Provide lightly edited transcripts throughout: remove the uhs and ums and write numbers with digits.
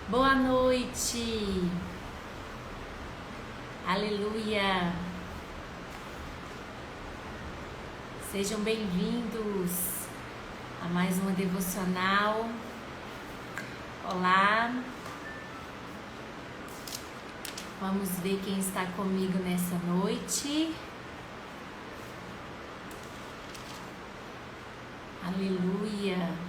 Boa noite, aleluia, sejam bem-vindos a mais uma devocional. Olá, vamos ver quem está comigo nessa noite. Aleluia.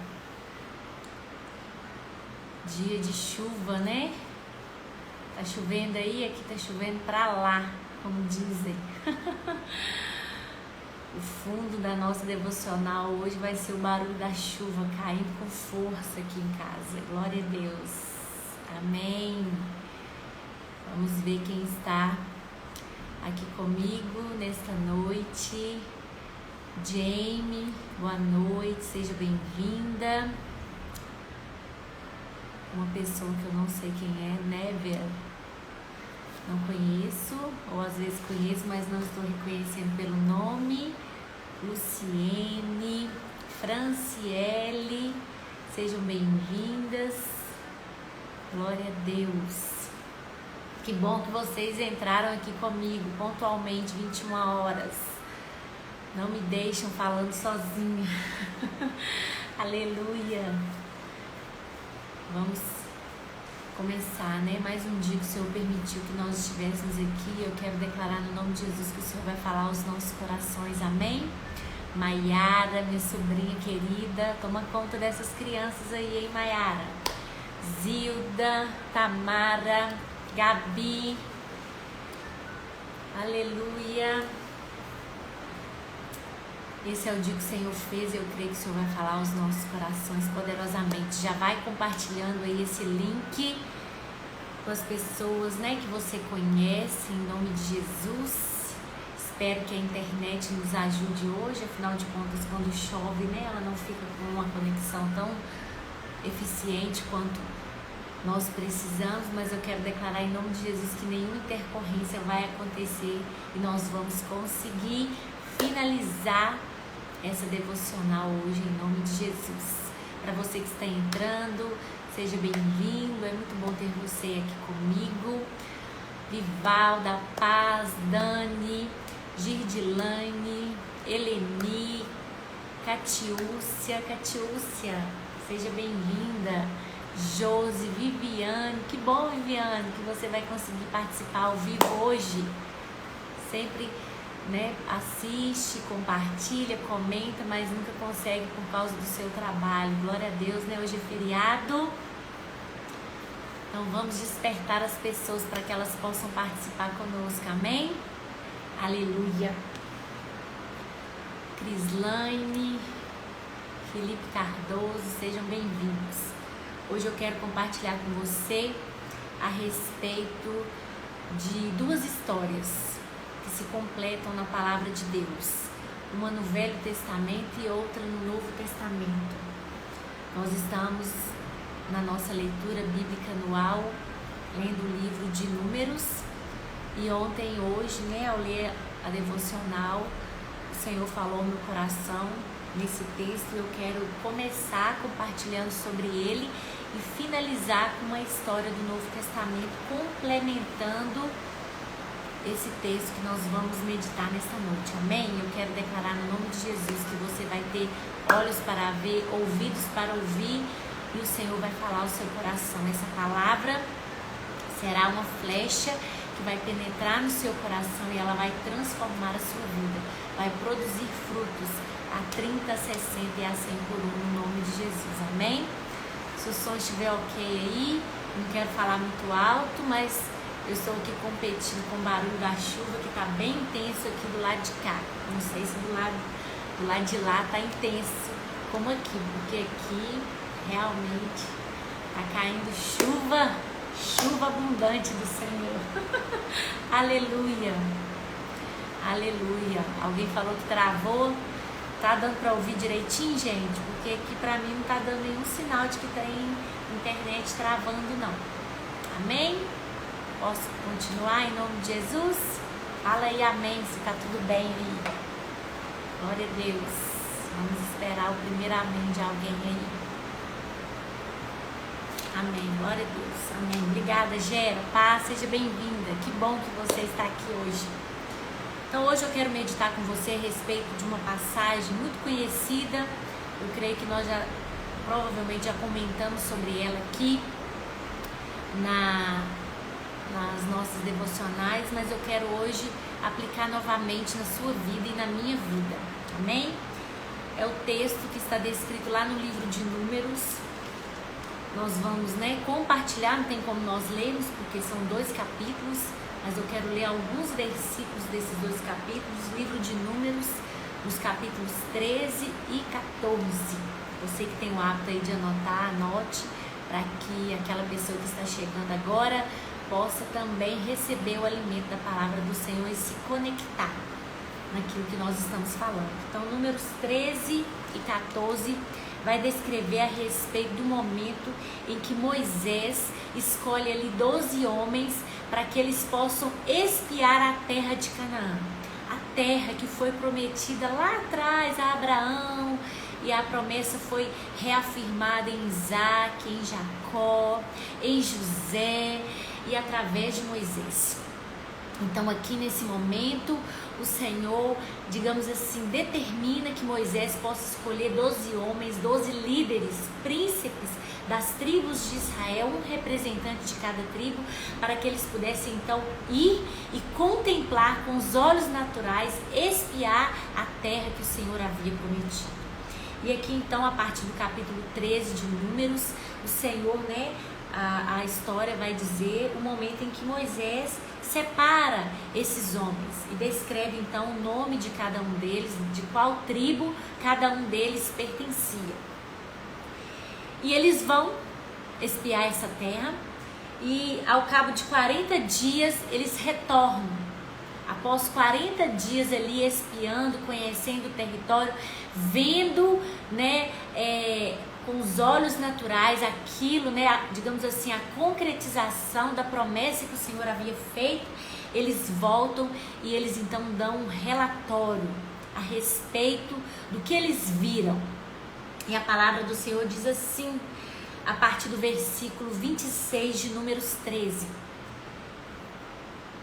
Dia de chuva, né? Tá chovendo aí, aqui tá chovendo pra lá, como dizem. O fundo da nossa devocional hoje vai ser o barulho da chuva caindo com força aqui em casa. Glória a Deus. Amém. Vamos ver quem está aqui comigo nesta noite. Jamie, boa noite, seja bem-vinda. Uma pessoa que eu não sei quem é, Névia, não conheço, ou às vezes conheço, mas não estou reconhecendo pelo nome. Luciene, Franciele, sejam bem-vindas. Glória a Deus. Que bom que vocês entraram aqui comigo pontualmente, 21 horas. Não me deixam falando sozinha. Aleluia. Vamos começar, né? Mais um dia que o Senhor permitiu que nós estivéssemos aqui. Eu quero declarar no nome de Jesus que o Senhor vai falar aos nossos corações. Amém? Maiara, minha sobrinha querida, toma conta dessas crianças aí, hein, Maiara? Zilda, Tamara, Gabi. Aleluia. Esse é o dia que o Senhor fez e eu creio que o Senhor vai falar aos nossos corações poderosamente. Já vai compartilhando aí esse link com as pessoas, né, que você conhece, em nome de Jesus. Espero que a internet nos ajude hoje, afinal de contas, quando chove, né, ela não fica com uma conexão tão eficiente quanto nós precisamos, mas eu quero declarar em nome de Jesus que nenhuma intercorrência vai acontecer e nós vamos conseguir finalizar essa devocional hoje em nome de Jesus. Para você que está entrando, seja bem-vindo, é muito bom ter você aqui comigo. Vivalda, Paz, Dani, Girdilane, Eleni, Catiúcia, seja bem-vinda. Josi, Viviane, que bom, Viviane, que você vai conseguir participar ao vivo hoje. Sempre, né, assiste, compartilha, comenta, mas nunca consegue por causa do seu trabalho. Glória a Deus, né? Hoje é feriado. Então vamos despertar as pessoas para que elas possam participar conosco. Amém? Aleluia. Crislaine, Felipe Cardoso, sejam bem-vindos. Hoje eu quero compartilhar com você a respeito de duas histórias que se completam na palavra de Deus, uma no Velho Testamento e outra no Novo Testamento. Nós estamos na nossa leitura bíblica anual, lendo o livro de Números, e ontem e hoje, né, ao ler a devocional, o Senhor falou no meu coração nesse texto. Eu quero começar compartilhando sobre ele e finalizar com uma história do Novo Testamento, complementando esse texto que nós vamos meditar nesta noite, amém? Eu quero declarar no nome de Jesus que você vai ter olhos para ver, ouvidos para ouvir, e o Senhor vai falar ao seu coração. Essa palavra será uma flecha que vai penetrar no seu coração e ela vai transformar a sua vida, vai produzir frutos a 30, 60 e a 100 por um, no nome de Jesus, amém? Se o som estiver ok aí, não quero falar muito alto, mas eu estou aqui competindo com o barulho da chuva que está bem intenso aqui do lado de cá. Não sei se do lado de lá está intenso como aqui, porque aqui realmente está caindo chuva abundante do Senhor. Aleluia, aleluia. Alguém falou que travou. Tá dando para ouvir direitinho, gente? Porque aqui para mim não tá dando nenhum sinal de que tem internet travando, não. Amém? Posso continuar em nome de Jesus? Fala aí amém, se tá tudo bem aí. Glória a Deus. Vamos esperar o primeiro amém de alguém aí. Amém. Glória a Deus. Amém. Obrigada, Gera. Paz, seja bem-vinda. Que bom que você está aqui hoje. Então, hoje eu quero meditar com você a respeito de uma passagem muito conhecida. Eu creio que nós provavelmente já comentamos sobre ela aqui nas nossas devocionais, mas eu quero hoje aplicar novamente na sua vida e na minha vida. Amém? É o texto que está descrito lá no livro de Números. Nós vamos, compartilhar, não tem como nós lermos, porque são 2 capítulos, mas eu quero ler alguns versículos desses 2 capítulos, livro de Números, nos capítulos 13 e 14. Você que tem o hábito aí de anotar, anote, para que aquela pessoa que está chegando agora possa também receber o alimento da palavra do Senhor e se conectar naquilo que nós estamos falando. Então, Números 13 e 14 vai descrever a respeito do momento em que Moisés escolhe ali 12 homens para que eles possam espiar a terra de Canaã. A terra que foi prometida lá atrás a Abraão, e a promessa foi reafirmada em Isaac, em Jacó, em José e através de Moisés. Então aqui nesse momento o Senhor, digamos assim, determina que Moisés possa escolher 12 homens, 12 líderes, príncipes das tribos de Israel, um representante de cada tribo, para que eles pudessem então ir e contemplar com os olhos naturais, espiar a terra que o Senhor havia prometido. E aqui então, a partir do capítulo 13 de Números, o Senhor, a história vai dizer o momento em que Moisés separa esses homens e descreve então o nome de cada um deles, de qual tribo cada um deles pertencia. E eles vão espiar essa terra e ao cabo de 40 dias eles retornam. Após 40 dias ali espiando, conhecendo o território, vendo, com os olhos naturais aquilo, digamos assim, a concretização da promessa que o Senhor havia feito, eles voltam e eles então dão um relatório a respeito do que eles viram. E a palavra do Senhor diz assim, a partir do versículo 26 de Números 13.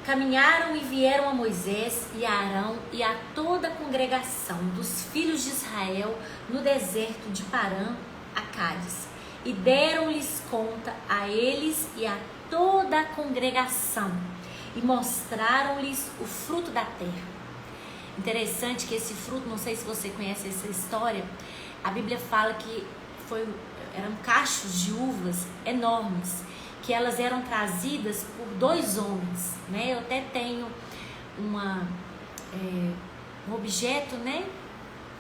Caminharam e vieram a Moisés e a Arão e a toda a congregação dos filhos de Israel no deserto de Parã, a Cádiz, e deram-lhes conta a eles e a toda a congregação, e mostraram-lhes o fruto da terra. Interessante que esse fruto, não sei se você conhece essa história, a Bíblia fala que eram cachos de uvas enormes, que elas eram trazidas por 2 homens, Eu até tenho um objeto,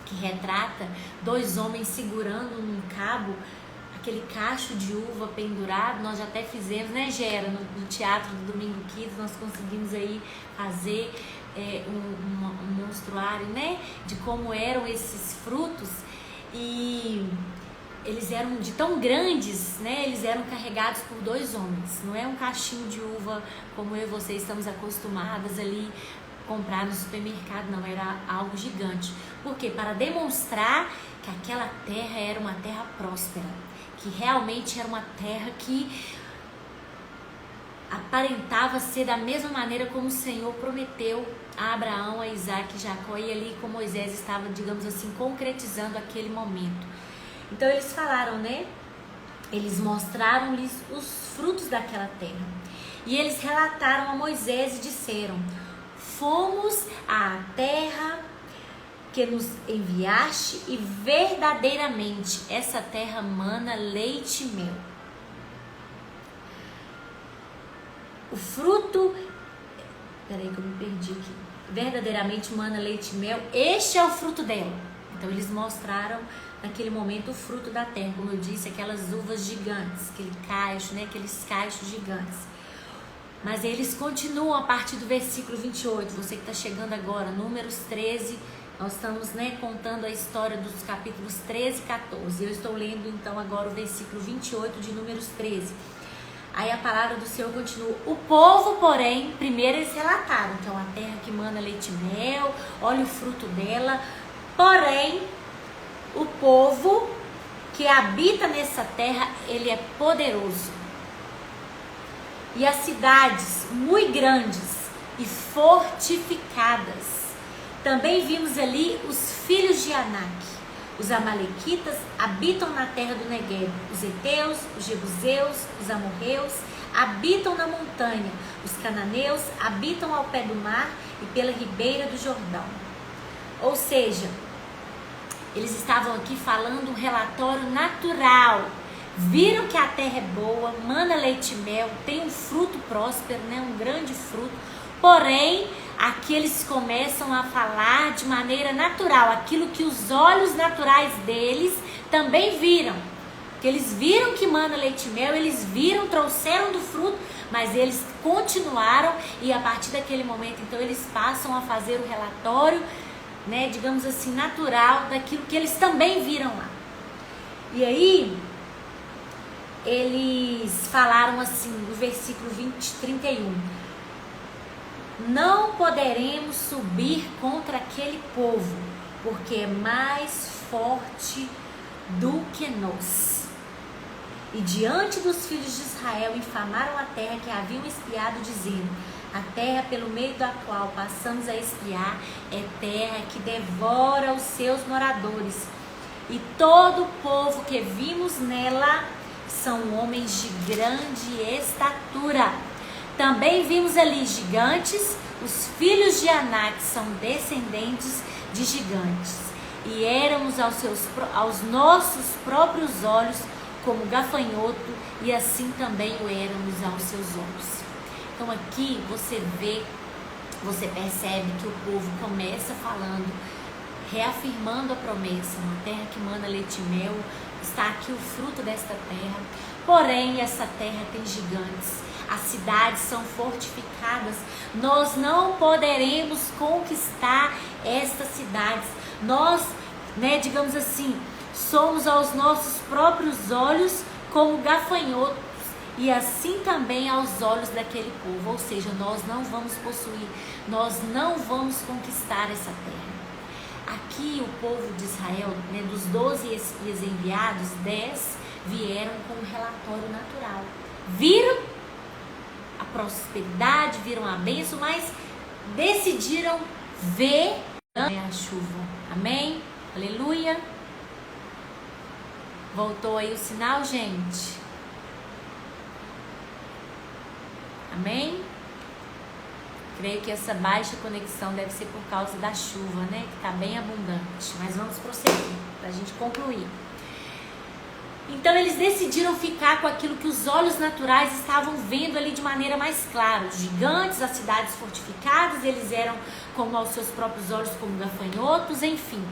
que retrata 2 homens segurando num cabo aquele cacho de uva pendurado. Nós já até fizemos, Gera, no teatro do Domingo Kids, nós conseguimos aí fazer um monstruário, de como eram esses frutos, e eles eram de tão grandes, eles eram carregados por 2 homens. Não é um cachinho de uva como eu e você estamos acostumadas ali comprar no supermercado, não, era algo gigante. Por quê? Para demonstrar que aquela terra era uma terra próspera, que realmente era uma terra que aparentava ser da mesma maneira como o Senhor prometeu a Abraão, a Isaac e Jacó, e ali com Moisés estava, digamos assim, concretizando aquele momento. Então eles falaram, Eles mostraram-lhes os frutos daquela terra. E eles relataram a Moisés e disseram: fomos à terra que nos enviaste e verdadeiramente essa terra mana leite e mel. O fruto, peraí que eu me perdi aqui, verdadeiramente mana leite e mel, este é o fruto dela. Então eles mostraram naquele momento o fruto da terra, como eu disse, aquelas uvas gigantes, aquele cacho, aqueles cachos gigantes. Mas eles continuam a partir do versículo 28, você que está chegando agora, Números 13, nós estamos contando a história dos capítulos 13 e 14. Eu estou lendo então agora o versículo 28 de Números 13. Aí a palavra do Senhor continua. O povo, porém, primeiro eles relataram, então a terra que mana leite e mel, olha o fruto dela. Porém, o povo que habita nessa terra, ele é poderoso. E as cidades muito grandes e fortificadas. Também vimos ali os filhos de Anak. Os amalequitas habitam na terra do Negueb. Os heteus, os jebuseus, os amorreus habitam na montanha. Os cananeus habitam ao pé do mar e pela ribeira do Jordão. Ou seja, eles estavam aqui falando um relatório natural. Viram que a terra é boa, mana leite e mel, tem um fruto próspero, né? Um grande fruto. Porém, aqui eles começam a falar de maneira natural, aquilo que os olhos naturais deles também viram. Que eles viram que mana leite e mel, eles viram, trouxeram do fruto, mas eles continuaram e a partir daquele momento, então, eles passam a fazer o relatório, né, digamos assim, natural daquilo que eles também viram lá. E aí, eles falaram assim, no versículo 31, não poderemos subir contra aquele povo, porque é mais forte do que nós. E diante dos filhos de Israel infamaram a terra que haviam espiado, dizendo: a terra pelo meio da qual passamos a espiar é terra que devora os seus moradores. E todo o povo que vimos nela são homens de grande estatura. Também vimos ali gigantes, os filhos de Anak são descendentes de gigantes. E éramos aos nossos próprios olhos como gafanhoto, e assim também o éramos aos seus olhos. Então aqui você percebe que o povo começa falando, reafirmando a promessa, uma terra que mana leite e mel, está aqui o fruto desta terra. Porém, essa terra tem gigantes, as cidades são fortificadas, nós não poderemos conquistar estas cidades. Nós, digamos assim, somos aos nossos próprios olhos como gafanhotos, e assim também aos olhos daquele povo. Ou seja, nós não vamos possuir, nós não vamos conquistar essa terra. Aqui o povo de Israel, dos 12 espias enviados, 10 vieram com um relatório natural. Viram a prosperidade, viram a bênção, mas decidiram ver a chuva. Amém? Aleluia! Voltou aí o sinal, gente? Amém? Creio que essa baixa conexão deve ser por causa da chuva, né? Que está bem abundante. Mas vamos prosseguir para a gente concluir. Então eles decidiram ficar com aquilo que os olhos naturais estavam vendo ali de maneira mais clara. Os gigantes, as cidades fortificadas, eles eram como aos seus próprios olhos, como gafanhotos, enfim.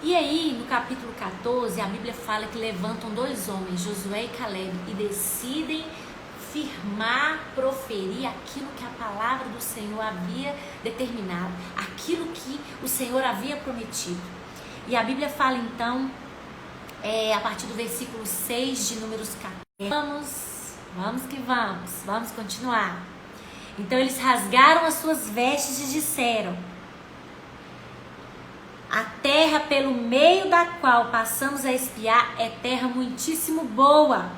E aí, no capítulo 14, a Bíblia fala que levantam dois homens, Josué e Caleb, e decidem firmar, proferir aquilo que a palavra do Senhor havia determinado, aquilo que o Senhor havia prometido. E a Bíblia fala então, a partir do versículo 6 de Números 14, vamos continuar. Então eles rasgaram as suas vestes e disseram: a terra pelo meio da qual passamos a espiar é terra muitíssimo boa.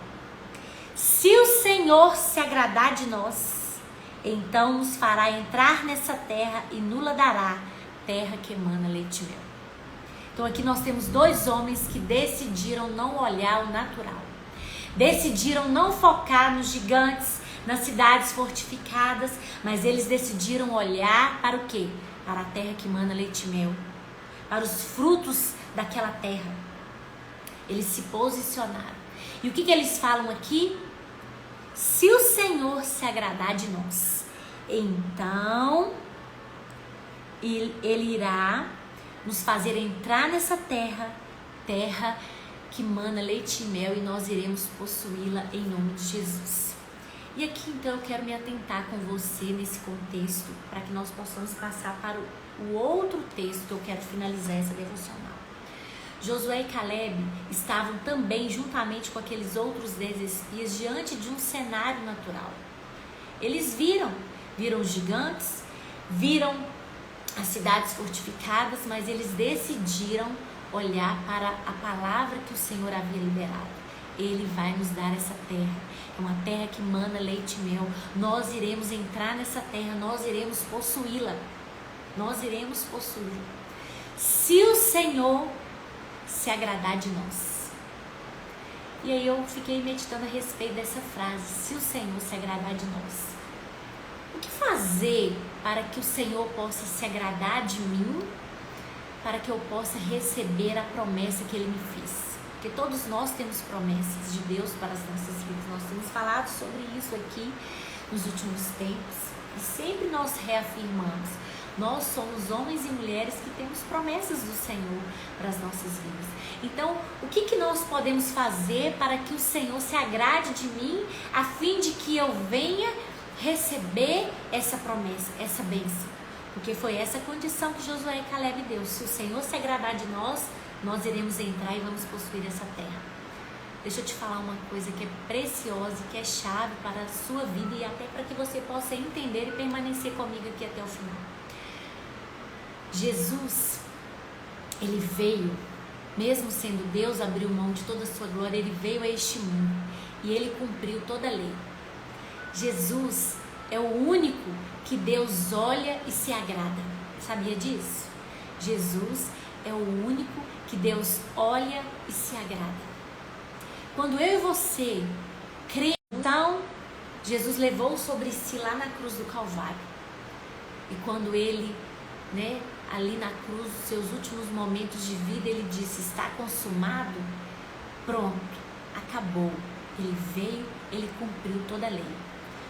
Se o Senhor se agradar de nós, então nos fará entrar nessa terra e nos dará terra que emana leite e mel. Então aqui nós temos dois homens que decidiram não olhar o natural. Decidiram não focar nos gigantes, nas cidades fortificadas, mas eles decidiram olhar para o quê? Para a terra que emana leite e mel, para os frutos daquela terra. Eles se posicionaram. E o que eles falam aqui? Se o Senhor se agradar de nós, então Ele irá nos fazer entrar nessa terra que mana leite e mel, e nós iremos possuí-la em nome de Jesus. E aqui então eu quero me atentar com você nesse contexto, para que nós possamos passar para o outro texto que eu quero finalizar essa devocional. Josué e Caleb estavam também, juntamente com aqueles outros 10 espias, diante de um cenário natural. Eles viram os gigantes, viram as cidades fortificadas, mas eles decidiram olhar para a palavra que o Senhor havia liberado. Ele vai nos dar essa terra. É uma terra que mana leite e mel. Nós iremos entrar nessa terra, nós iremos possuí-la. Nós iremos possuí-la. Se o Senhor se agradar de nós. E aí eu fiquei meditando a respeito dessa frase. Se o Senhor se agradar de nós. O que fazer para que o Senhor possa se agradar de mim? Para que eu possa receber a promessa que Ele me fez. Porque todos nós temos promessas de Deus para as nossas vidas. Nós temos falado sobre isso aqui nos últimos tempos. E sempre nós reafirmamos. Nós somos homens e mulheres que temos promessas do Senhor para as nossas vidas. Então, o que nós podemos fazer para que o Senhor se agrade de mim, a fim de que eu venha receber essa promessa, essa bênção? Porque foi essa condição que Josué e Caleb deu. Se o Senhor se agradar de nós, nós iremos entrar e vamos possuir essa terra. Deixa eu te falar uma coisa que é preciosa, que é chave para a sua vida e até para que você possa entender e permanecer comigo aqui até o final. Jesus, Ele veio, mesmo sendo Deus, abriu mão de toda a sua glória, Ele veio a este mundo e Ele cumpriu toda a lei. Jesus é o único que Deus olha e se agrada. Sabia disso? Jesus é o único que Deus olha e se agrada. Quando eu e você cremos, então Jesus levou sobre si lá na cruz do Calvário. E quando Ele, ali na cruz, os seus últimos momentos de vida, Ele disse: está consumado, pronto, acabou. Ele veio, Ele cumpriu toda a lei.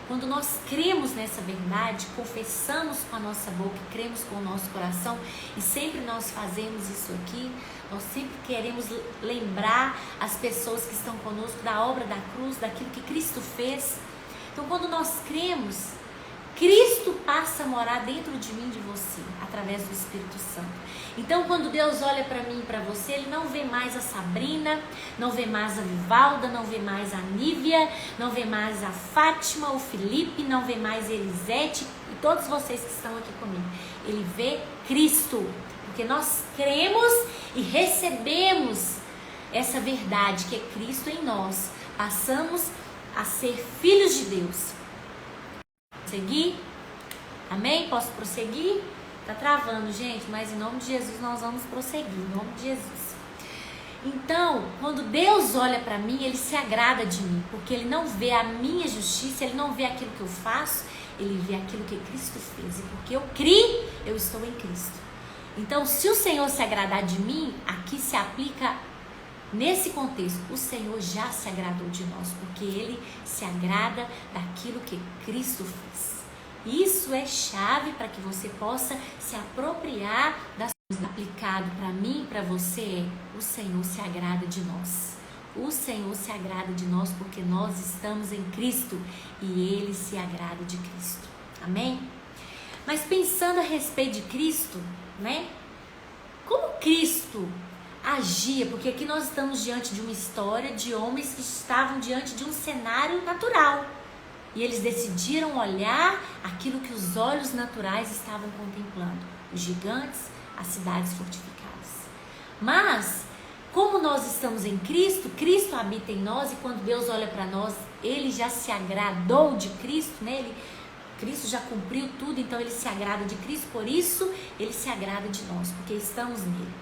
Quando nós cremos nessa verdade, confessamos com a nossa boca, cremos com o nosso coração, e sempre nós fazemos isso aqui, nós sempre queremos lembrar as pessoas que estão conosco da obra da cruz, daquilo que Cristo fez. Então, quando nós cremos, Cristo passa a morar dentro de mim e de você, através do Espírito Santo. Então, quando Deus olha para mim e para você, Ele não vê mais a Sabrina, não vê mais a Vivalda, não vê mais a Nívia, não vê mais a Fátima, o Felipe, não vê mais a Elisete e todos vocês que estão aqui comigo. Ele vê Cristo, porque nós cremos e recebemos essa verdade que é Cristo em nós. Passamos a ser filhos de Deus. Prosseguir? Amém? Posso prosseguir? Tá travando, gente, mas em nome de Jesus nós vamos prosseguir, em nome de Jesus. Então, quando Deus olha para mim, Ele se agrada de mim, porque Ele não vê a minha justiça, Ele não vê aquilo que eu faço, Ele vê aquilo que Cristo fez. E porque eu criei, eu estou em Cristo. Então, se o Senhor se agradar de mim, aqui se aplica nesse contexto. O Senhor já se agradou de nós, porque Ele se agrada daquilo que Cristo fez. Isso é chave para que você possa se apropriar das coisas. Aplicado para mim e para você, o Senhor se agrada de nós. O Senhor se agrada de nós porque nós estamos em Cristo e Ele se agrada de Cristo. Amém? Mas pensando a respeito de Cristo, como Cristo agia, porque aqui nós estamos diante de uma história de homens que estavam diante de um cenário natural. E eles decidiram olhar aquilo que os olhos naturais estavam contemplando. Os gigantes, as cidades fortificadas. Mas, como nós estamos em Cristo, Cristo habita em nós. E quando Deus olha para nós, Ele já se agradou de Cristo, Cristo já cumpriu tudo, então Ele se agrada de Cristo. Por isso, Ele se agrada de nós, porque estamos nele.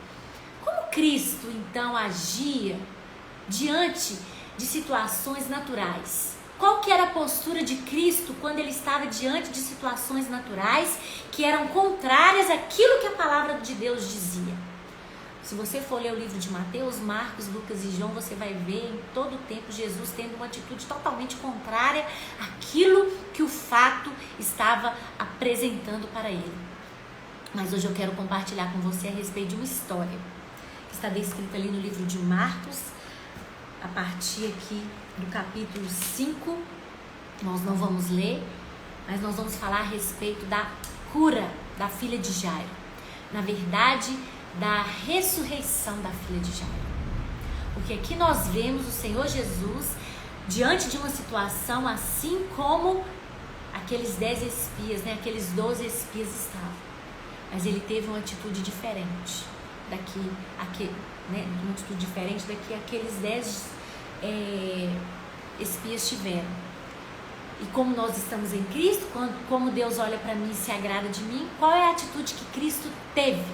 Como Cristo, então, agia diante de situações naturais? Qual que era a postura de Cristo quando Ele estava diante de situações naturais que eram contrárias àquilo que a palavra de Deus dizia? Se você for ler o livro de Mateus, Marcos, Lucas e João, você vai ver em todo o tempo Jesus tendo uma atitude totalmente contrária àquilo que o fato estava apresentando para ele. Mas hoje eu quero compartilhar com você a respeito de uma história que está descrita ali no livro de Marcos, a partir aqui do capítulo 5, nós não vamos ler, mas nós vamos falar a respeito da cura da filha de Jairo. Na verdade, da ressurreição da filha de Jairo. Porque aqui nós vemos o Senhor Jesus diante de uma situação assim como aqueles 10 espias, aqueles 12 espias estavam. Mas ele teve uma atitude diferente. uma atitude diferente da que aqueles 10 espias tiveram. E como nós estamos em Cristo, como Deus olha para mim e se agrada de mim, qual é a atitude que Cristo teve?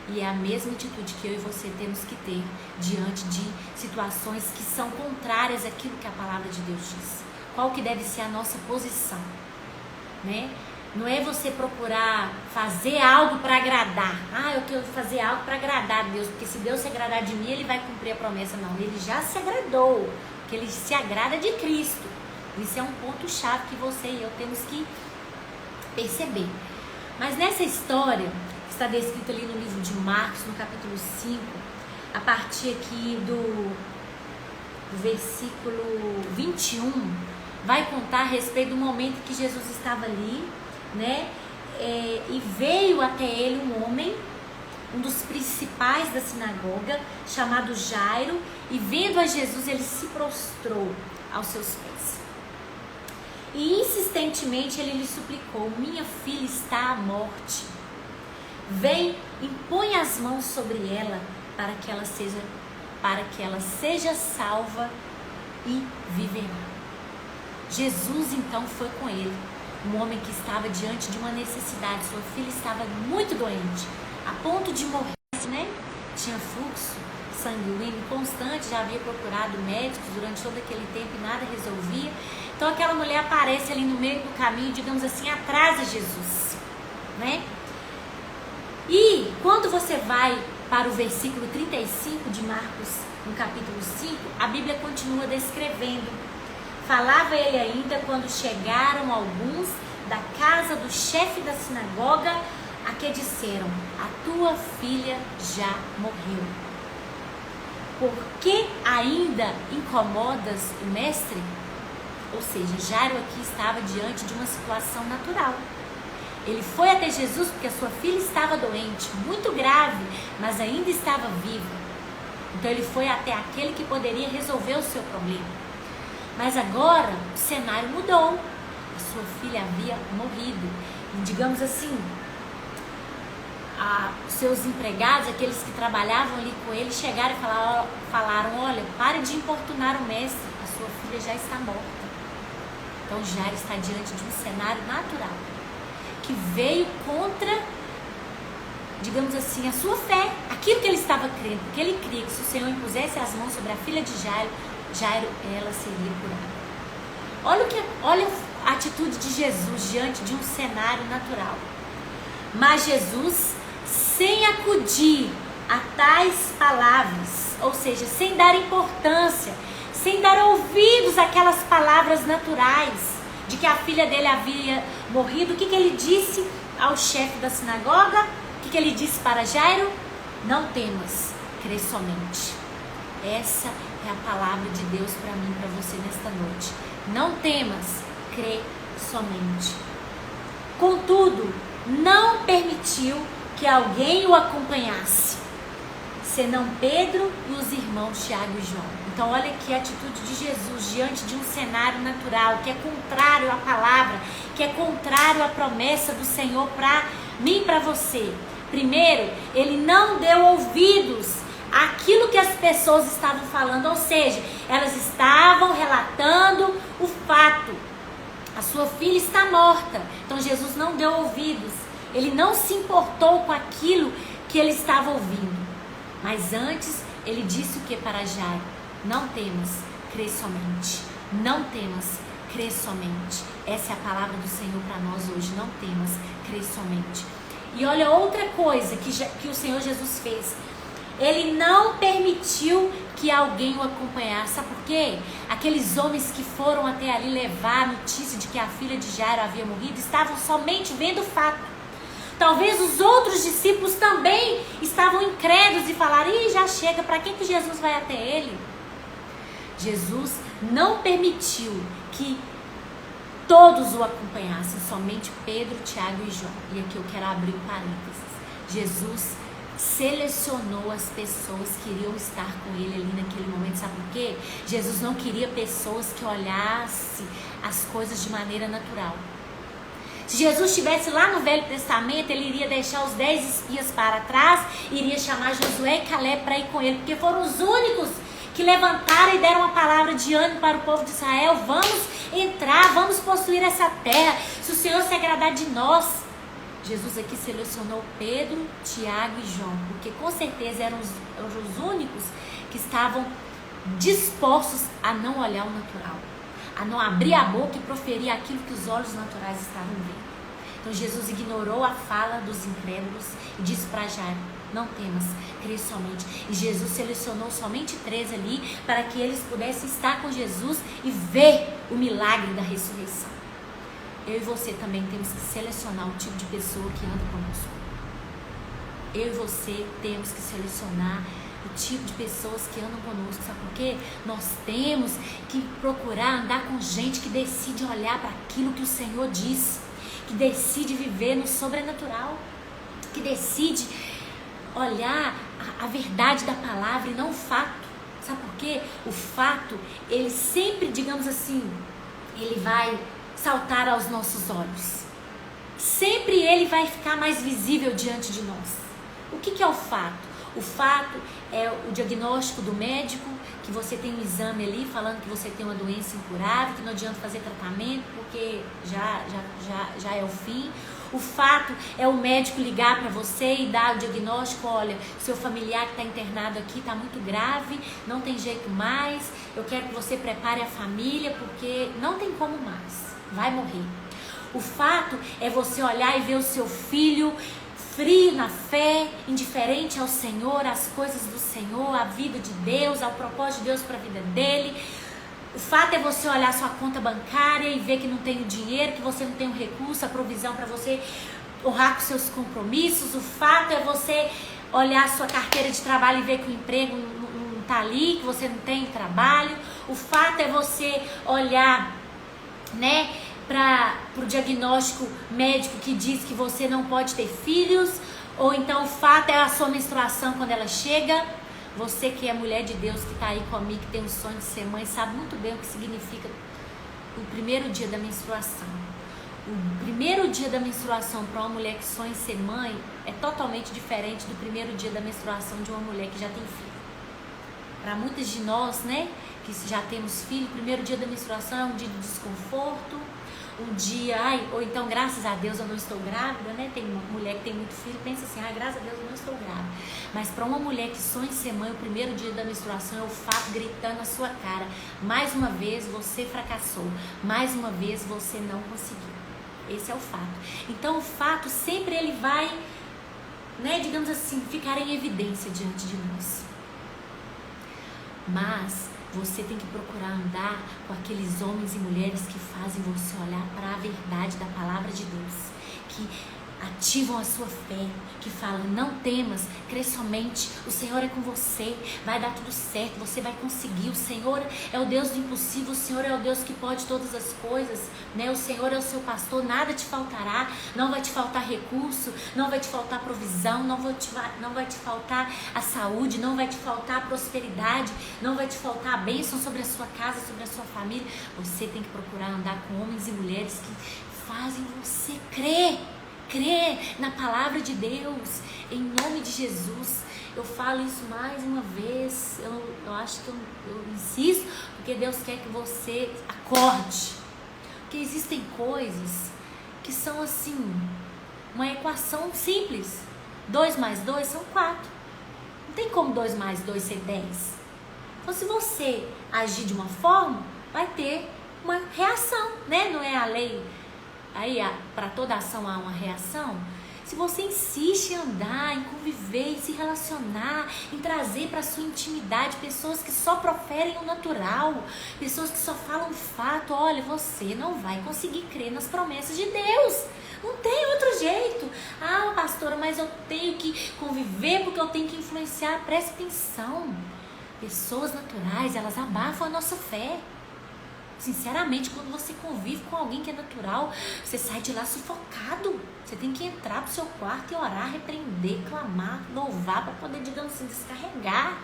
E é a mesma atitude que eu e você temos que ter diante de situações que são contrárias àquilo que a palavra de Deus diz. Qual que deve ser a nossa posição, né? Não é você procurar fazer algo para agradar. Eu quero fazer algo para agradar a Deus, porque se Deus se agradar de mim, Ele vai cumprir a promessa. Não, Ele já se agradou, porque Ele se agrada de Cristo. Isso é um ponto-chave que você e eu temos que perceber. Mas nessa história, que está descrita ali no livro de Marcos, no capítulo 5, a partir aqui do versículo 21, vai contar a respeito do momento que Jesus estava ali, né? E veio até ele um homem, um dos principais da sinagoga, chamado Jairo, e vendo a Jesus, ele se prostrou aos seus pés. E insistentemente ele lhe suplicou: minha filha está à morte. Vem, impõe as mãos sobre ela para que ela seja salva e viverá. Jesus então foi com ele, um homem que estava diante de uma necessidade. Sua filha estava muito doente, a ponto de morrer, né? Tinha fluxo sanguíneo constante, já havia procurado médicos durante todo aquele tempo e nada resolvia. Então aquela mulher aparece ali no meio do caminho, digamos assim, atrás de Jesus, né? E quando você vai para o versículo 35 de Marcos, no capítulo 5, a Bíblia continua descrevendo: falava ele ainda quando chegaram alguns da casa do chefe da sinagoga, a que disseram: a tua filha já morreu. Por que ainda incomodas o mestre? Ou seja, Jairo aqui estava diante de uma situação natural. Ele foi até Jesus porque a sua filha estava doente, muito grave, mas ainda estava viva. Então ele foi até aquele que poderia resolver o seu problema. Mas agora o cenário mudou. A sua filha havia morrido. E, digamos assim, os seus empregados, aqueles que trabalhavam ali com ele, chegaram e falaram: olha, pare de importunar o mestre, a sua filha já está morta. Então Jairo está diante de um cenário natural, que veio contra, digamos assim, a sua fé, aquilo que ele estava crendo, porque ele cria que se o Senhor impusesse as mãos sobre a filha de Jairo, ela seria curada. Olha a atitude de Jesus diante de um cenário natural. Mas Jesus, sem acudir a tais palavras, ou seja, sem dar importância, sem dar ouvidos àquelas palavras naturais de que a filha dele havia morrido, o que ele disse ao chefe da sinagoga? O que ele disse para Jairo? Não temas, crê somente. Essa é a palavra de Deus para mim e para você nesta noite. Não temas, crê somente. Contudo, não permitiu que alguém o acompanhasse, senão Pedro e os irmãos Tiago e João. Então olha aqui a atitude de Jesus diante de um cenário natural que é contrário à palavra, que é contrário à promessa do Senhor para mim e para você. Primeiro, ele não deu ouvidos àquilo que as pessoas estavam falando, ou seja, elas estavam relatando o fato: a sua filha está morta. Então Jesus não deu ouvidos, ele não se importou com aquilo que ele estava ouvindo. Mas antes ele disse o que para Jairo? Não temas, crê somente. Não temas, crê somente. Essa é a palavra do Senhor para nós hoje. Não temas, crê somente. E olha outra coisa que o Senhor Jesus fez. Ele não permitiu que alguém o acompanhasse. Sabe por quê? Aqueles homens que foram até ali levar a notícia de que a filha de Jairo havia morrido estavam somente vendo o fato. Talvez os outros discípulos também estavam incrédulos e falaram: ih, já chega, para que Jesus vai até ele? Jesus não permitiu que todos o acompanhassem, somente Pedro, Tiago e João. E aqui eu quero abrir um parênteses. Jesus selecionou as pessoas que iriam estar com ele ali naquele momento. Sabe por quê? Jesus não queria pessoas que olhassem as coisas de maneira natural. Se Jesus estivesse lá no Velho Testamento, ele iria deixar os 10 espias para trás, iria chamar Josué e Caleb para ir com ele, porque foram os únicos que levantaram e deram uma palavra de ânimo para o povo de Israel. Vamos entrar, vamos possuir essa terra, se o Senhor se agradar de nós. Jesus aqui selecionou Pedro, Tiago e João, porque com certeza eram os únicos que estavam dispostos a não olhar o natural, a não abrir a boca e proferir aquilo que os olhos naturais estavam vendo. Então Jesus ignorou a fala dos incrédulos e disse para Jairo: não temas, crê somente. E Jesus selecionou somente 3 ali para que eles pudessem estar com Jesus e ver o milagre da ressurreição. Eu e você também temos que selecionar o tipo de pessoa que anda conosco. Eu e você temos que selecionar o tipo de pessoas que andam conosco. Sabe por quê? Nós temos que procurar andar com gente que decide olhar para aquilo que o Senhor diz, que decide viver no sobrenatural, que decide olhar a verdade da palavra e não o fato. Sabe por quê? O fato, ele sempre, digamos assim, ele vai saltar aos nossos olhos. Sempre ele vai ficar mais visível diante de nós. O que é o fato? O fato é o diagnóstico do médico, que você tem um exame ali falando que você tem uma doença incurável, que não adianta fazer tratamento porque já é o fim. O fato é o médico ligar para você e dar o diagnóstico: olha, seu familiar que está internado aqui está muito grave, não tem jeito mais, eu quero que você prepare a família porque não tem como mais, vai morrer. O fato é você olhar e ver o seu filho frio na fé, indiferente ao Senhor, às coisas do Senhor, à vida de Deus, ao propósito de Deus para a vida dele. O fato é você olhar sua conta bancária e ver que não tem o dinheiro, que você não tem o recurso, a provisão para você honrar com seus compromissos. O fato é você olhar sua carteira de trabalho e ver que o emprego não está ali, que você não tem trabalho. O fato é você olhar, né, para o diagnóstico médico que diz que você não pode ter filhos. Ou então o fato é a sua menstruação quando ela chega. Você que é mulher de Deus, que está aí comigo, que tem o sonho de ser mãe, sabe muito bem o que significa o primeiro dia da menstruação. O primeiro dia da menstruação para uma mulher que sonha em ser mãe é totalmente diferente do primeiro dia da menstruação de uma mulher que já tem filho. Para muitas de nós, né, que já temos filho, o primeiro dia da menstruação é um dia de desconforto, um dia, ou então graças a Deus eu não estou grávida, né? Tem uma mulher que tem muito filho, pensa assim: graças a Deus eu não estou grávida. Mas para uma mulher que sonha em ser mãe, o primeiro dia da menstruação é o fato gritando na sua cara: mais uma vez você fracassou, mais uma vez você não conseguiu. Esse é o fato. Então o fato sempre ele vai, né, digamos assim, ficar em evidência diante de nós. Mas você tem que procurar andar com aqueles homens e mulheres que fazem você olhar para a verdade da palavra de Deus, que ativam a sua fé, que falam: não temas, crê somente, o Senhor é com você, vai dar tudo certo, você vai conseguir. O Senhor é o Deus do impossível, o Senhor é o Deus que pode todas as coisas, né? O Senhor é o seu pastor, nada te faltará, não vai te faltar recurso, não vai te faltar provisão, não vai te faltar a saúde, não vai te faltar a prosperidade, não vai te faltar a bênção sobre a sua casa, sobre a sua família. Você tem que procurar andar com homens e mulheres que fazem você crer na palavra de Deus, em nome de Jesus. Eu falo isso mais uma vez, eu acho que eu insisto, porque Deus quer que você acorde, porque existem coisas que são assim, uma equação simples: 2 mais 2 são 4, não tem como 2 mais 2 ser 10. Então se você agir de uma forma, vai ter uma reação, né? Não é a lei. Aí, para toda ação há uma reação. Se você insiste em andar, em conviver, em se relacionar, em trazer para a sua intimidade pessoas que só proferem o natural, pessoas que só falam o fato, olha, você não vai conseguir crer nas promessas de Deus. Não tem outro jeito. Pastora, mas eu tenho que conviver porque eu tenho que influenciar. Preste atenção. Pessoas naturais, elas abafam a nossa fé. Sinceramente, quando você convive com alguém que é natural, você sai de lá sufocado. Você tem que entrar pro seu quarto e orar, repreender, clamar, louvar, para poder, digamos assim, descarregar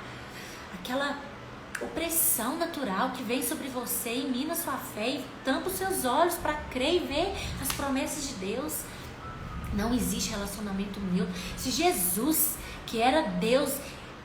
aquela opressão natural que vem sobre você e mina a sua fé e tampa os seus olhos para crer e ver as promessas de Deus. Não existe relacionamento neutro. Se Jesus, que era Deus,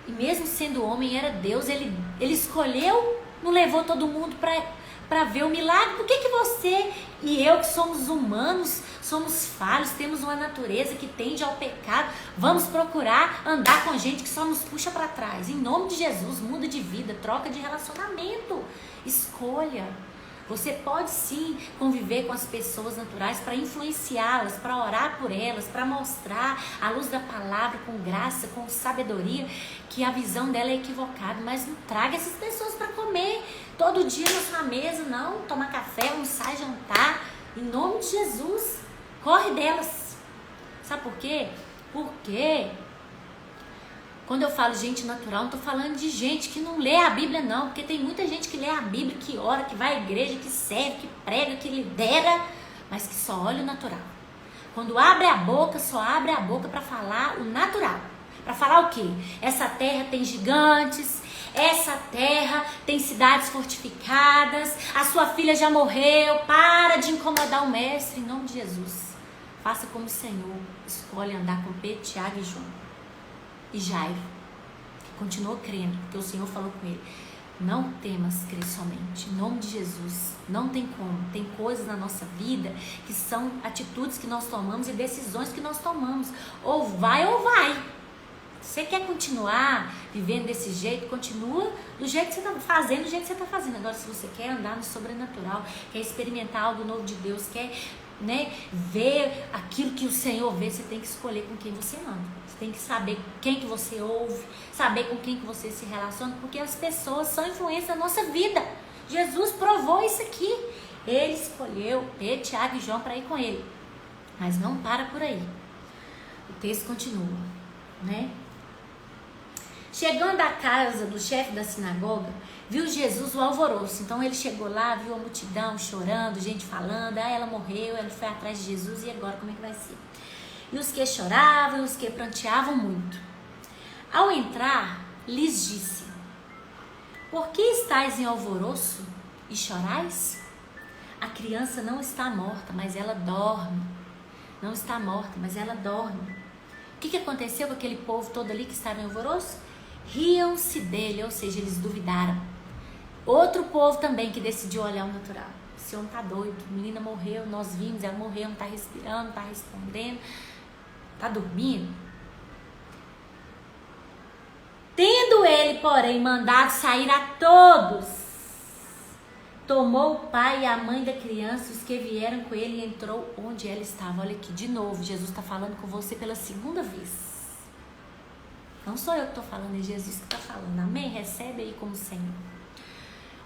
e mesmo sendo homem, era Deus, ele escolheu, não levou todo mundo para ver o milagre. Por que você e eu, que somos humanos, somos falhos, temos uma natureza que tende ao pecado, vamos procurar andar com gente que só nos puxa para trás? Em nome de Jesus, muda de vida, troca de relacionamento, escolha. Você pode sim conviver com as pessoas naturais para influenciá-las, para orar por elas, para mostrar à luz da palavra, com graça, com sabedoria, que a visão dela é equivocada. Mas não traga essas pessoas para comer todo dia na sua mesa, não. Tomar café, almoçar, jantar. Em nome de Jesus, corre delas. Sabe por quê? Porque quando eu falo gente natural, não estou falando de gente que não lê a Bíblia, não. Porque tem muita gente que lê a Bíblia, que ora, que vai à igreja, que serve, que prega, que lidera, mas que só olha o natural. Quando abre a boca, só abre a boca para falar o natural. Para falar o quê? Essa terra tem gigantes, essa terra tem cidades fortificadas, a sua filha já morreu, para de incomodar o mestre. Em nome de Jesus, faça como o Senhor escolhe andar com Pedro, Tiago e João. E Jairo, que continuou crendo, porque o Senhor falou com ele: não temas crer somente, em nome de Jesus. Não tem como, tem coisas na nossa vida que são atitudes que nós tomamos e decisões que nós tomamos, ou vai ou vai. Você quer continuar vivendo desse jeito, continua do jeito que você está fazendo, do jeito que você está fazendo. Agora, se você quer andar no sobrenatural, quer experimentar algo novo de Deus, quer ver aquilo que o Senhor vê, você tem que escolher com quem você anda. Você tem que saber quem que você ouve, saber com quem que você se relaciona, porque as pessoas são influência na nossa vida. Jesus provou isso aqui. Ele escolheu Pedro, Tiago e João para ir com ele. Mas não para por aí. O texto continua, Chegando à casa do chefe da sinagoga, viu Jesus o alvoroço. Então ele chegou lá, viu a multidão chorando, gente falando: ela morreu, ele foi atrás de Jesus, e agora como é que vai ser? E os que choravam e os que pranteavam muito. Ao entrar, lhes disse: por que estáis em alvoroço e chorais? A criança não está morta, mas ela dorme. Não está morta, mas ela dorme. O que aconteceu com aquele povo todo ali que estava em alvoroço? Riam-se dele, ou seja, eles duvidaram. Outro povo também que decidiu olhar o natural. Esse homem tá doido, a menina morreu, nós vimos, ela morreu, não tá respirando, não tá respondendo, tá dormindo. Tendo ele, porém, mandado sair a todos, tomou o pai e a mãe da criança, os que vieram com ele, e entrou onde ela estava. Olha aqui, de novo, Jesus está falando com você pela segunda vez. Não sou eu que estou falando, é Jesus que está falando. Amém? Recebe aí como Senhor.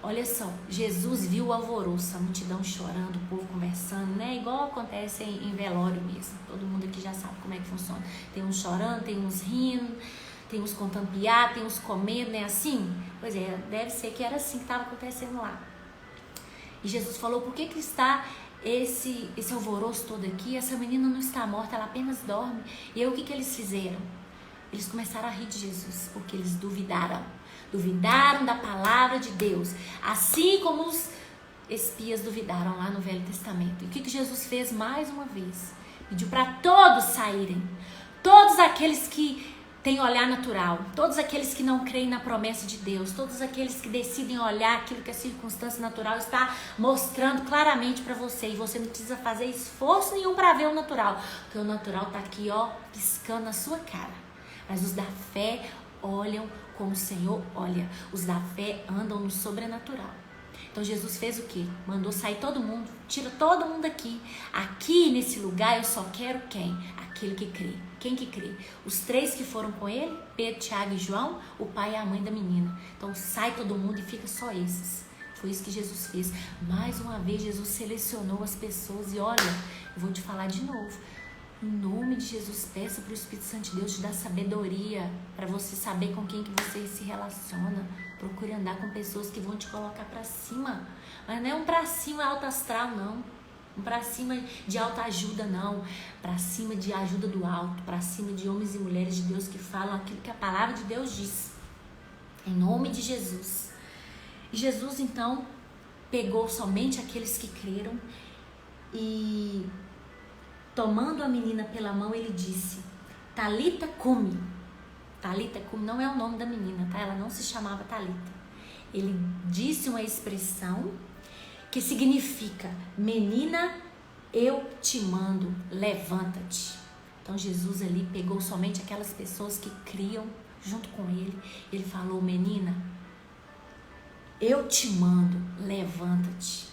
Olha só, Jesus viu o alvoroço, a multidão chorando, o povo conversando, Igual acontece em velório mesmo. Todo mundo aqui já sabe como é que funciona. Tem uns chorando, tem uns rindo, tem uns contando piada, tem uns comendo, não é assim? Pois é, deve ser que era assim que estava acontecendo lá. E Jesus falou: por que está esse alvoroço todo aqui? Essa menina não está morta, ela apenas dorme. E aí o que eles fizeram? Eles começaram a rir de Jesus, porque eles duvidaram da palavra de Deus, assim como os espias duvidaram lá no Velho Testamento. E o que Jesus fez mais uma vez? Pediu para todos saírem, todos aqueles que têm olhar natural, todos aqueles que não creem na promessa de Deus, todos aqueles que decidem olhar aquilo que a circunstância natural está mostrando claramente para você, e você não precisa fazer esforço nenhum para ver o natural, porque o natural está aqui, piscando na sua cara. Mas os da fé olham como o Senhor olha. Os da fé andam no sobrenatural. Então Jesus fez o quê? Mandou sair todo mundo. Tira todo mundo aqui. Aqui nesse lugar eu só quero quem? Aquele que crê. Quem que crê? Os 3 que foram com ele, Pedro, Tiago e João, o pai e a mãe da menina. Então sai todo mundo e fica só esses. Foi isso que Jesus fez. Mais uma vez Jesus selecionou as pessoas. E olha, eu vou te falar de novo. Em nome de Jesus, peça para o Espírito Santo de Deus te dar sabedoria para você saber com quem que você se relaciona. Procure andar com pessoas que vão te colocar para cima. Mas não é um para cima alto astral, não. Um para cima de alta ajuda, não. Para cima de ajuda do alto. Para cima de homens e mulheres de Deus que falam aquilo que a palavra de Deus diz. Em nome de Jesus. E Jesus então pegou somente aqueles que creram e, tomando a menina pela mão, ele disse: Talita cumi. Talita cumi não é o nome da menina, tá? Ela não se chamava Talita. Ele disse uma expressão que significa: menina, eu te mando, levanta-te. Então Jesus ali pegou somente aquelas pessoas que criam junto com ele. Ele falou: menina, eu te mando, levanta-te.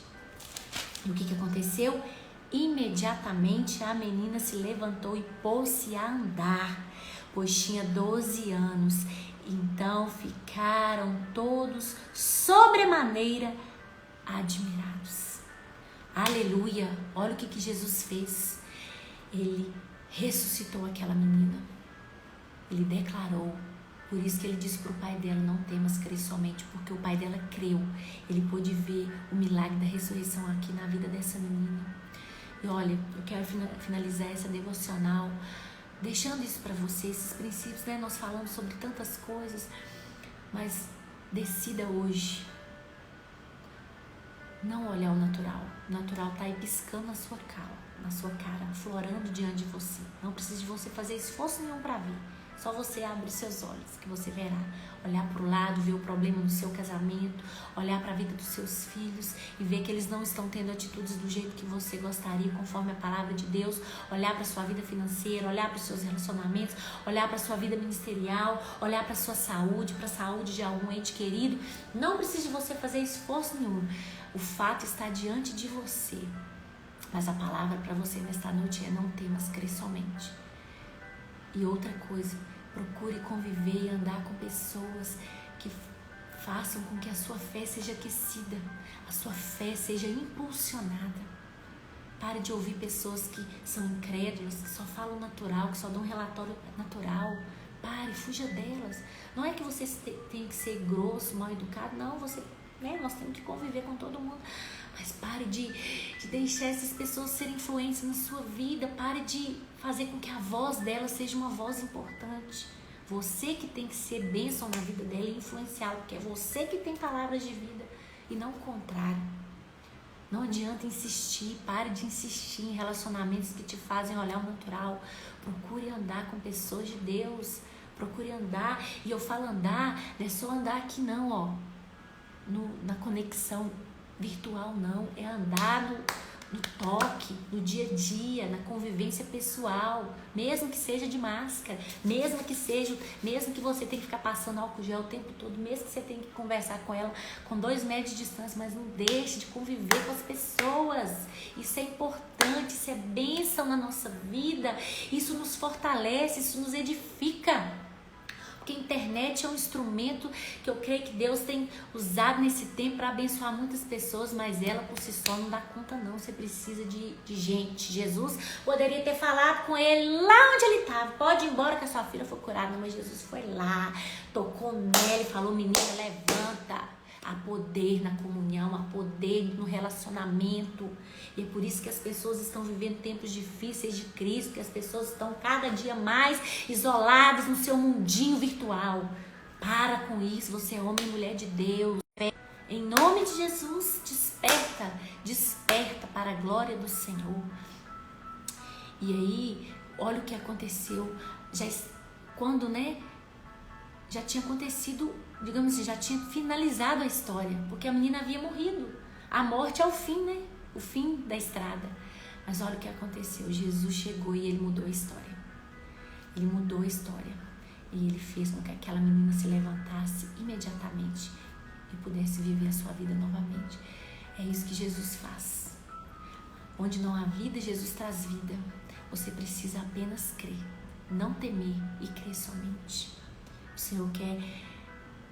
E o que aconteceu? Imediatamente a menina se levantou e pôs-se a andar, pois tinha 12 anos. Então ficaram todos sobremaneira admirados. Aleluia! Olha o que Jesus fez. Ele ressuscitou aquela menina. Ele declarou. Por isso que ele disse para o pai dela: não temas, crer somente, porque o pai dela creu. Ele pôde ver o milagre da ressurreição aqui na vida dessa menina. E olha, eu quero finalizar essa devocional deixando isso para você, esses princípios, né? Nós falamos sobre tantas coisas, mas decida hoje não olhar o natural. O natural está aí piscando na sua cara, aflorando diante de você. Não precisa de você fazer esforço nenhum para ver. Só você abre os seus olhos que você verá. Olhar para o lado, ver o problema no seu casamento, olhar para a vida dos seus filhos e ver que eles não estão tendo atitudes do jeito que você gostaria, conforme a palavra de Deus. Olhar para a sua vida financeira, olhar para os seus relacionamentos, olhar para a sua vida ministerial, olhar para a sua saúde, para a saúde de algum ente querido. Não precisa de você fazer esforço nenhum. O fato está diante de você. Mas a palavra para você nesta noite é: não temas, crer somente. E outra coisa, procure conviver e andar com pessoas que façam com que a sua fé seja aquecida, a sua fé seja impulsionada. Pare de ouvir pessoas que são incrédulas, que só falam natural, que só dão um relatório natural. Pare, fuja delas. Não é que você tem que ser grosso, mal educado, não, nós temos que conviver com todo mundo. Mas pare de deixar essas pessoas serem influentes na sua vida. Pare de fazer com que a voz dela seja uma voz importante. Você que tem que ser bênção na vida dela e influenciá-la, porque é você que tem palavras de vida e não o contrário. Não adianta insistir, pare de insistir em relacionamentos que te fazem olhar o natural. Procure andar com pessoas de Deus. Procure andar, e eu falo andar, não é só andar aqui não, ó, na conexão virtual não, é andar no toque, no dia a dia, na convivência pessoal, mesmo que seja de máscara, mesmo que você tenha que ficar passando álcool gel o tempo todo, mesmo que você tenha que conversar com ela com 2 metros de distância, mas não deixe de conviver com as pessoas. Isso é importante, isso é bênção na nossa vida, isso nos fortalece, isso nos edifica. Porque a internet é um instrumento que eu creio que Deus tem usado nesse tempo para abençoar muitas pessoas, mas ela por si só não dá conta não, você precisa de gente. Jesus poderia ter falado com ele lá onde ele estava: pode ir embora que a sua filha foi curada, mas Jesus foi lá, tocou nela e falou: menina, levanta. Há poder na comunhão, há poder no relacionamento. E é por isso que as pessoas estão vivendo tempos difíceis de crise, que as pessoas estão cada dia mais isoladas no seu mundinho virtual. Para com isso, você é homem e mulher de Deus. Em nome de Jesus, desperta para a glória do Senhor. E aí, olha o que aconteceu. Quando, já tinha acontecido, digamos assim, já tinha finalizado a história, porque a menina havia morrido. A morte é o fim, o fim da estrada. Mas olha o que aconteceu. Jesus chegou e ele mudou a história. Ele mudou a história. E ele fez com que aquela menina se levantasse imediatamente e pudesse viver a sua vida novamente. É isso que Jesus faz. Onde não há vida, Jesus traz vida. Você precisa apenas crer, não temer e crer somente. O Senhor quer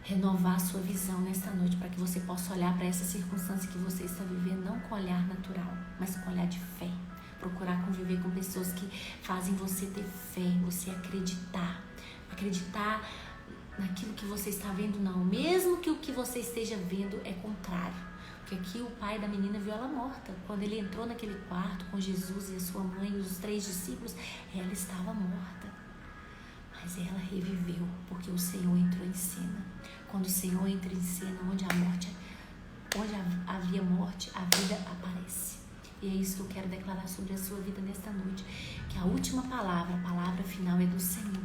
renovar a sua visão nesta noite, para que você possa olhar para essa circunstância que você está vivendo, não com olhar natural, mas com olhar de fé. Procurar conviver com pessoas que fazem você ter fé, você acreditar naquilo que você está vendo, não, mesmo que o que você esteja vendo é contrário. Porque aqui o pai da menina viu ela morta. Quando ele entrou naquele quarto com Jesus e a sua mãe e os 3 discípulos, ela estava morta. Mas ela reviveu, porque o Senhor entrou em cena. Quando o Senhor entra em cena, onde a morte onde havia morte, a vida aparece. E é isso que eu quero declarar sobre a sua vida nesta noite. Que a última palavra, a palavra final é do Senhor.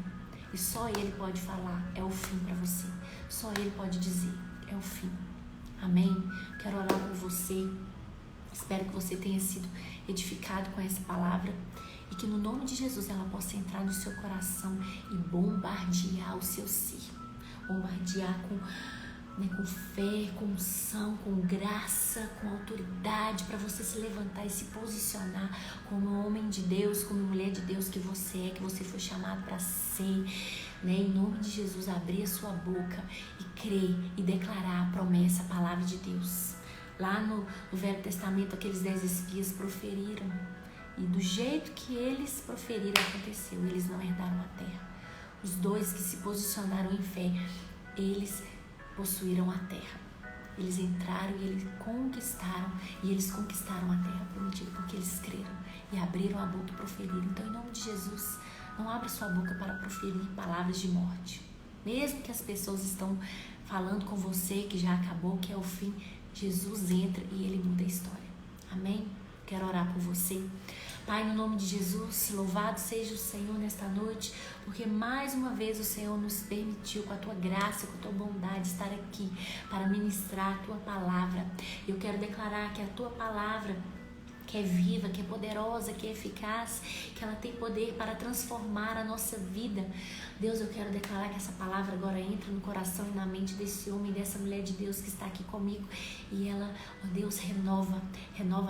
E só Ele pode falar, é o fim para você. Só Ele pode dizer, é o fim. Amém? Quero orar por você. Espero que você tenha sido edificado com essa palavra. E que no nome de Jesus ela possa entrar no seu coração e bombardear o seu ser. Bombardear com fé, com unção, com graça, com autoridade, para você se levantar e se posicionar como homem de Deus, como mulher de Deus que você é, que você foi chamado para ser, né? Em nome de Jesus, abrir a sua boca e crer e declarar a promessa, a palavra de Deus. Lá no Velho Testamento, aqueles 10 espias proferiram, e do jeito que eles proferiram aconteceu, eles não herdaram a terra. Os 2 que se posicionaram em fé, eles possuíram a terra. Eles entraram e eles conquistaram a terra prometida, porque eles creram e abriram a boca e proferiram. Então, em nome de Jesus, não abra sua boca para proferir palavras de morte. Mesmo que as pessoas estão falando com você que já acabou, que é o fim, Jesus entra e Ele muda a história. Amém? Quero orar por você. Pai, no nome de Jesus, louvado seja o Senhor nesta noite, porque mais uma vez o Senhor nos permitiu, com a Tua graça, com a Tua bondade, estar aqui para ministrar a Tua palavra. Eu quero declarar que a Tua palavra, que é viva, que é poderosa, que é eficaz, que ela tem poder para transformar a nossa vida. Deus, eu quero declarar que essa palavra agora entra no coração e na mente desse homem, dessa mulher de Deus que está aqui comigo, e ela, ó Deus, renova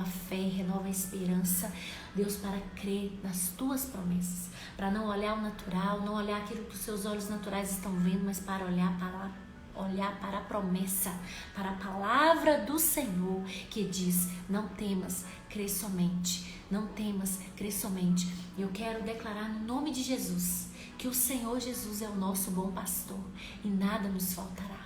a fé, renova a esperança, Deus, para crer nas Tuas promessas, para não olhar o natural, não olhar aquilo que os seus olhos naturais estão vendo, mas para olhar para a promessa, para a palavra do Senhor, que diz: não temas, crê somente. Não temas, crê somente. Eu quero declarar no nome de Jesus que o Senhor Jesus é o nosso bom pastor e nada nos faltará.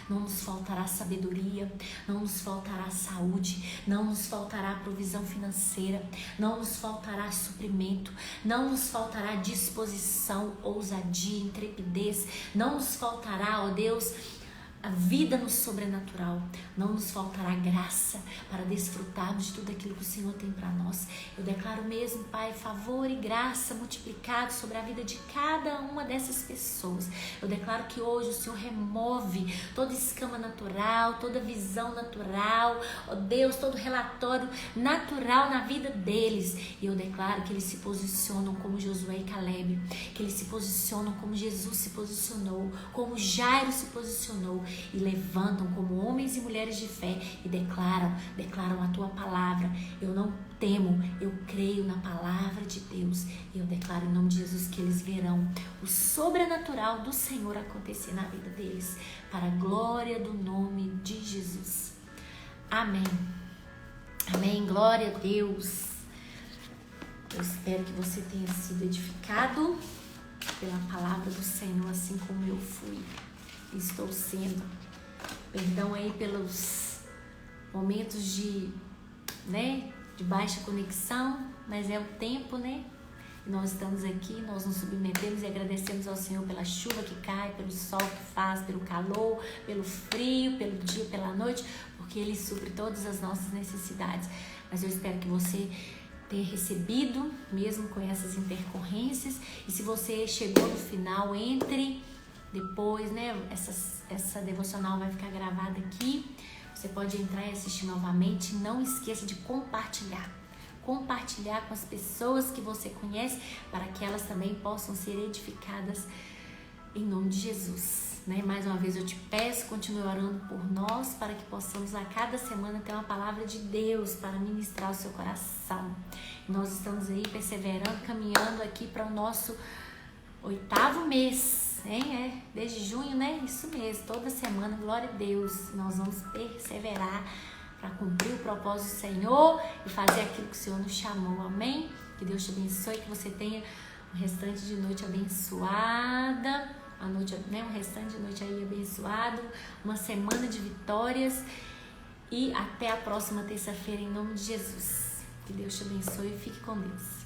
Não nos faltará sabedoria, não nos faltará saúde, não nos faltará provisão financeira, não nos faltará suprimento, não nos faltará disposição, ousadia, intrepidez, não nos faltará, ó Deus, a vida no sobrenatural, não nos faltará graça para desfrutarmos de tudo aquilo que o Senhor tem para nós. Eu declaro mesmo, Pai, favor e graça multiplicado sobre a vida de cada uma dessas pessoas. Eu declaro que hoje o Senhor remove toda escama natural, toda visão natural, ó Deus, todo relatório natural na vida deles. E eu declaro que eles se posicionam como Josué e Caleb, que eles se posicionam como Jesus se posicionou, como Jairo se posicionou, e levantam como homens e mulheres de fé e declaram a Tua palavra. Eu não temo, eu creio na palavra de Deus, e eu declaro em nome de Jesus que eles verão o sobrenatural do Senhor acontecer na vida deles, para a glória do nome de Jesus. Amém. Amém. Glória a Deus. Eu espero que você tenha sido edificado pela palavra do Senhor, assim como eu fui. Estou sendo. Perdão aí pelos momentos de baixa conexão, mas é o tempo, né? Nós estamos aqui, nós nos submetemos e agradecemos ao Senhor pela chuva que cai, pelo sol que faz, pelo calor, pelo frio, pelo dia, pela noite, porque Ele supre todas as nossas necessidades. Mas eu espero que você tenha recebido, mesmo com essas intercorrências, e se você chegou no final, entre depois, né? Essa devocional vai ficar gravada aqui. Você pode entrar e assistir novamente. Não esqueça de compartilhar com as pessoas que você conhece, para que elas também possam ser edificadas em nome de Jesus, né? Mais uma vez eu te peço, continue orando por nós, para que possamos a cada semana ter uma palavra de Deus para ministrar o seu coração. Nós estamos aí perseverando, caminhando aqui para o nosso 8º mês, hein? Desde junho, né? Isso mesmo, toda semana, glória a Deus, nós vamos perseverar para cumprir o propósito do Senhor e fazer aquilo que o Senhor nos chamou, amém? Que Deus te abençoe, que você tenha um restante de noite abençoada, um restante de noite aí abençoado, uma semana de vitórias, e até a próxima terça-feira, em nome de Jesus. Que Deus te abençoe e fique com Deus.